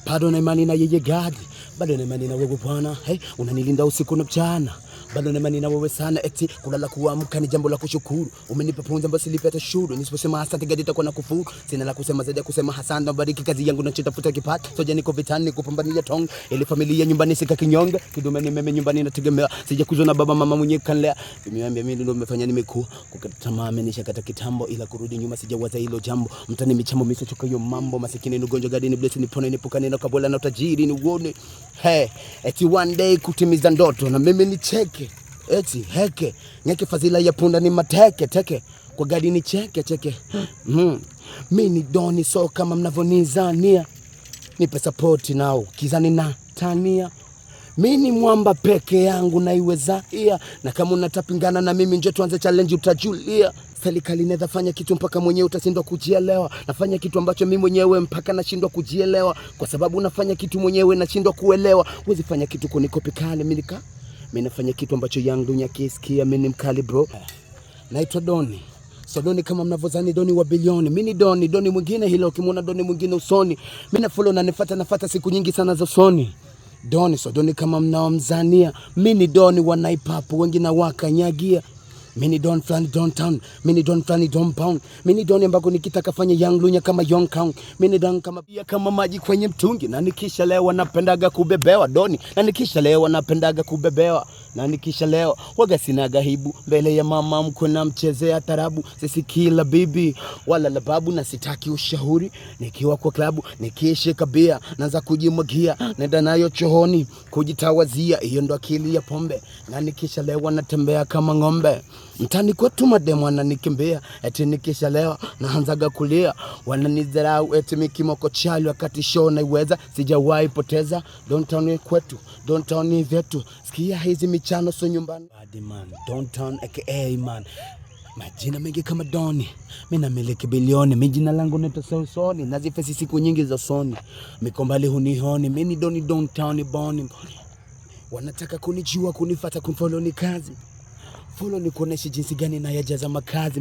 bado na imani na yeye God, bado na imani na wewe Bwana. Hey, unanilinda usiku na mchana, bado na imani na wewe sana. Eti kulala kuamka ni jambo la kushukuru. Umenipa pumzi ambayo silipata shuru. Nisiposema asante God itakuwa na kufuru. Sina la kusema zaidi ya kusema asante. Bariki kazi yangu na nitafuta kipato. Soja niko vitani kupambania tonga ili familia nyumbani sika kinyonga. Kidume ni meme nyumbani nategemea. Sijakuzwa na baba mama mwenyewe kanlea. Nimeambia mimi ndio nimefanya nimekuwa. Kukata tamaa amenishakata kitambo, ila kurudi nyuma sijawaza hilo jambo. Mtani michambo misochoka hiyo mambo. Masikini ni ugonjwa God ni bless nipone nipukane na kabola na utajiri ni uone. Hey, eti one day kutimiza ndoto na mimi ni cheke. Eti heke nyeke fadhila ya punda ni mateke teke kwa gadi ni cheke. Mimi ni doni so kama mnavonizania, nipe support nao kizani na tania. Mimi ni mwamba peke yangu na iweza ia, na kama unatapingana na mimi njoo tuanze challenge utajulia. Serikali inaweza fanya kitu mpaka mwenyewe utashindwa kujielewa. Nafanya kitu ambacho mimi mwenyewe mpaka nashindwa kujielewa, kwa sababu unafanya kitu mwenyewe nashindwa kuelewa. Huwezi fanya kitu kunikopi kale mimi nafanya kitu ambacho young dunia kisikia. Mimi ni mkali bro. Naitwa Doni. So Doni kama mnavozani Doni wa bilioni. Mimi ni Doni mwingine hilo ukimwona Doni mwingine usoni. Mimi na follow na nifuata siku nyingi sana za usoni. Doni so Doni kama mnaomzania. Mimi ni Doni wa naipapo wengi na wakanyagia. Mimi ni Don flani downtown, mimi ni Don flani downtown, mimi ni Don ambako nikitaka fanya young lunya kama young count, mimi ni Don kama pia kama maji kwenye mtungi, na nikisha leo napendaga kubebewa Doni, na nikisha leo napendaga kubebewa, na nikisha leo waga sinaga hibu mbele ya mama mkwe na mchezea tarabu. Sisi kila bibi wala la babu, na sitaki ushauri nikiwa kwa klabu nikishika bia naanza kujimwagia, nenda nayo chooni kujitawazia, hiyo ndo akili ya pombe. Na nikisha leo natembea kama ng'ombe mtani kwetu, mademu wananikimbia eti nikisha leo naanzaga kulia, wananidharau eti mikimoko chali wakati show na iweza sijawahi poteza. Downtown kwetu, downtown vyetu, sikia hizi michano so nyumbani. Bad man, downtown aka man, majina mengi kama Doni, mimi namiliki bilioni, mimi jina langu naitwa Soni, nazifesi siku nyingi za Soni, mikombali hunihoni, mimi ni Doni downtown boni. Wanataka kunijua, kunifuata, kunfollow ni kazi. Follow ni kuonesha jinsi gani na yajaza makazi.